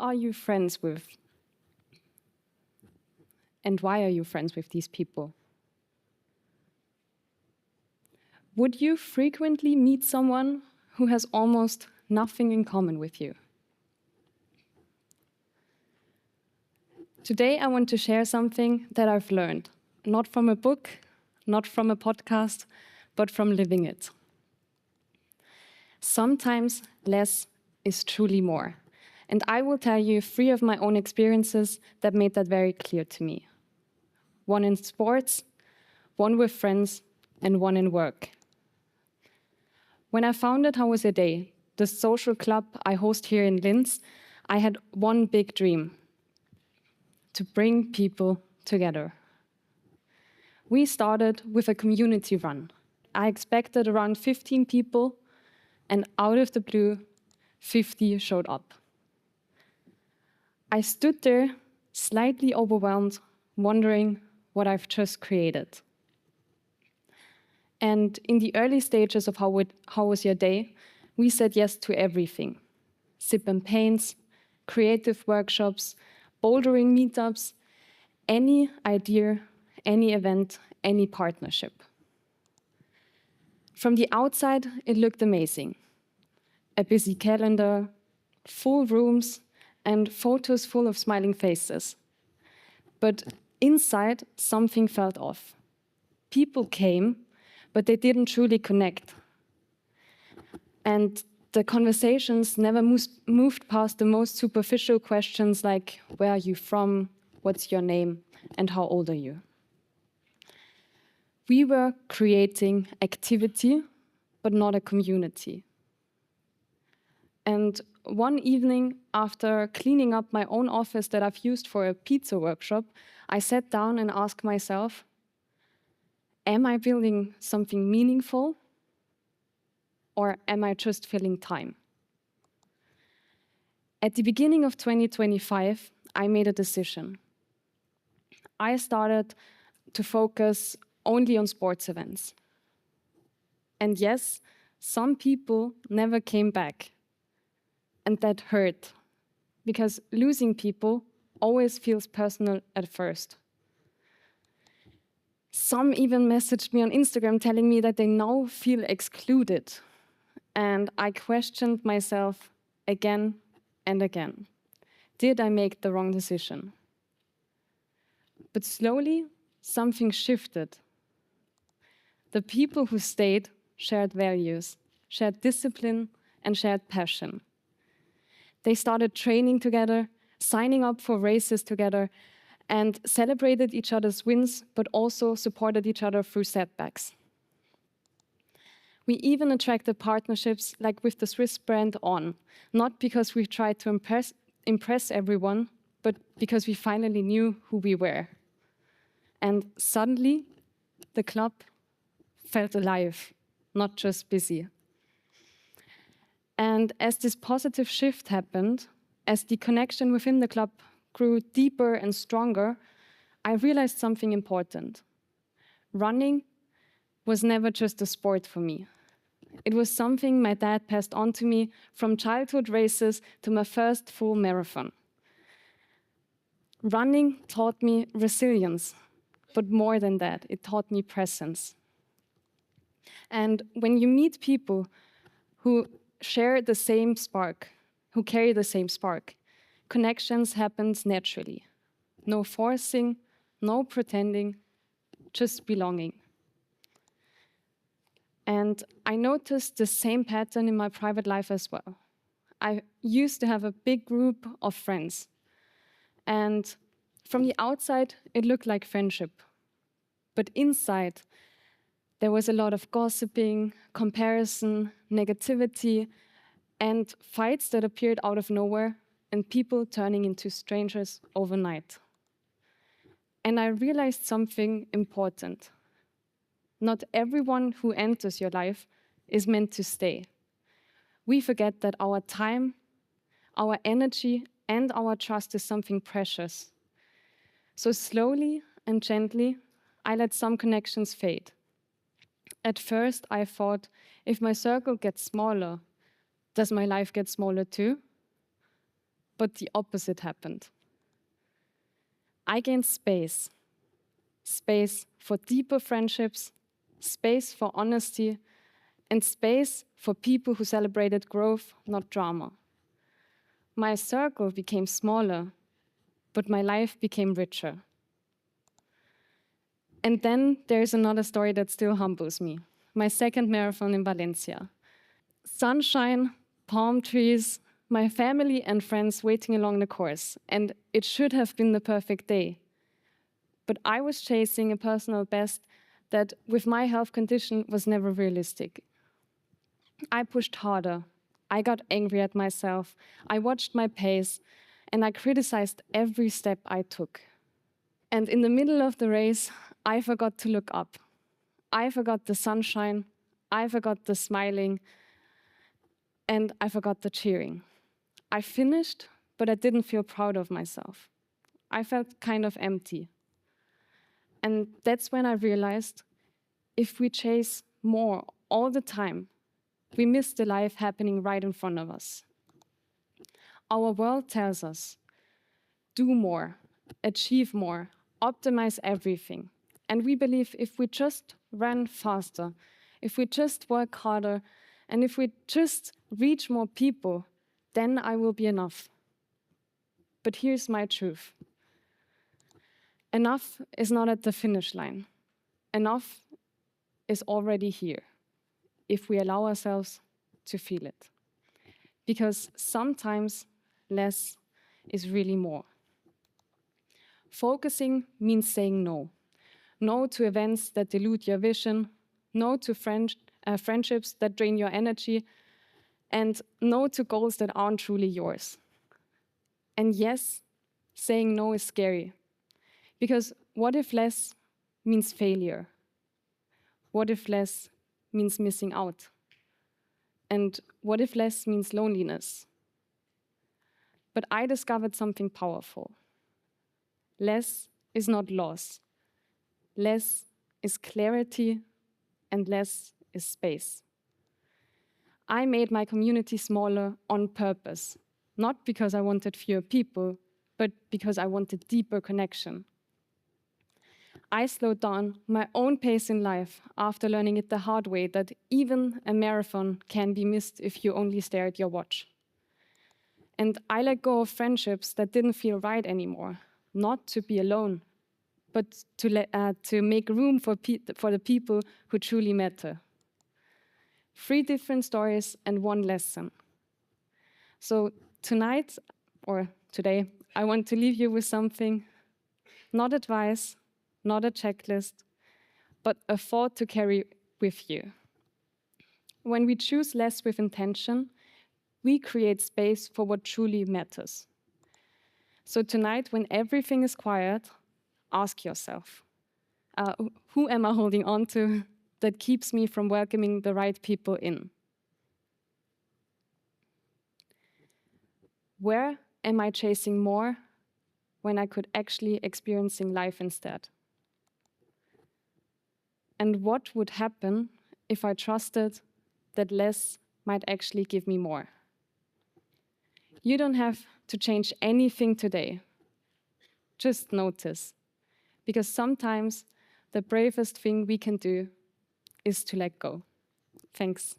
are you friends with? And why are you friends with these people? Would you frequently meet someone who has almost nothing in common with you? Today, I want to share something that I've learned, not from a book, not from a podcast, but from living it. Sometimes less is truly more. And I will tell you 3 of my own experiences that made that very clear to me. 1 in sports, 1 with friends, and 1 in work. When I founded HOWWASYOURDAY, the social club I host here in Linz, I had 1 big dream: to bring people together. We started with a community run. I expected around 15 people, and out of the blue, 50 showed up. I stood there, slightly overwhelmed, wondering what I've just created. And in the early stages of How Was Your Day, we said yes to everything. Sip and paints, creative workshops, bouldering meetups, any idea, any event, any partnership. From the outside, it looked amazing. A busy calendar, full rooms, and photos full of smiling faces. But inside, something felt off. People came, but they didn't truly connect. And the conversations never moved past the most superficial questions like, where are you from, what's your name, and how old are you? We were creating activity, but not a community. And one evening, after cleaning up my own office that I've used for a pizza workshop, I sat down and asked myself, am I building something meaningful, or am I just filling time? At the beginning of 2025, I made a decision. I started to focus only on sports events. And yes, some people never came back. And that hurt, because losing people always feels personal at first. Some even messaged me on Instagram telling me that they now feel excluded. And I questioned myself again and again. Did I make the wrong decision? But slowly, something shifted. The people who stayed shared values, shared discipline, and shared passion. They started training together, signing up for races together, and celebrated each other's wins, but also supported each other through setbacks. We even attracted partnerships like with the Swiss brand On, not because we tried to impress everyone, but because we finally knew who we were. And suddenly, the club felt alive, not just busy. And as this positive shift happened, as the connection within the club grew deeper and stronger, I realized something important. Running was never just a sport for me. It was something my dad passed on to me from childhood races to my first full marathon. Running taught me resilience, but more than that, it taught me presence. And when you meet people who share the same spark, who carry the same spark, connections happen naturally. No forcing, no pretending, just belonging. And I noticed the same pattern in my private life as well. I used to have a big group of friends. And from the outside, it looked like friendship. But inside, there was a lot of gossiping, comparison, negativity, and fights that appeared out of nowhere, and people turning into strangers overnight. And I realized something important. Not everyone who enters your life is meant to stay. We forget that our time, our energy, and our trust is something precious. So slowly and gently, I let some connections fade. At first, I thought, if my circle gets smaller, does my life get smaller too? but the opposite happened. I gained space. Space for deeper friendships, space for honesty, and space for people who celebrated growth, not drama. My circle became smaller, but my life became richer. And then there's another story that still humbles me. My second marathon in Valencia. Sunshine, palm trees, my family and friends waiting along the course, and it should have been the perfect day. But I was chasing a personal best that, with my health condition, was never realistic. I pushed harder. I got angry at myself. I watched my pace, and I criticized every step I took. And in the middle of the race, I forgot to look up. I forgot the sunshine. I forgot the smiling. And I forgot the cheering. I finished, but I didn't feel proud of myself. I felt kind of empty. And that's when I realized, if we chase more all the time, we miss the life happening right in front of us. Our world tells us, do more, achieve more, optimize everything. And we believe if we just run faster, if we just work harder, and if we just reach more people, then I will be enough. But here's my truth. Enough is not at the finish line. Enough is already here, if we allow ourselves to feel it. Because sometimes less is really more. Focusing means saying no. No to events that dilute your vision, no to friendships that drain your energy, and no to goals that aren't truly yours. And yes, saying no is scary. Because what if less means failure? What if less means missing out? And what if less means loneliness? But I discovered something powerful. Less is not loss. Less is clarity, and less is space. I made my community smaller on purpose, not because I wanted fewer people, but because I wanted deeper connection. I slowed down my own pace in life after learning it the hard way that even a marathon can be missed if you only stare at your watch. And I let go of friendships that didn't feel right anymore, not to be alone, but to make room for the people who truly matter. 3 different stories and 1 lesson. So tonight, or today, I want to leave you with something, not advice, not a checklist, but a thought to carry with you. When we choose less with intention, we create space for what truly matters. So tonight, when everything is quiet, ask yourself, who am I holding on to that keeps me from welcoming the right people in? Where am I chasing more when I could actually experiencing life instead? And what would happen if I trusted that less might actually give me more? You don't have to change anything today. Just notice. Because sometimes the bravest thing we can do is to let go. Thanks.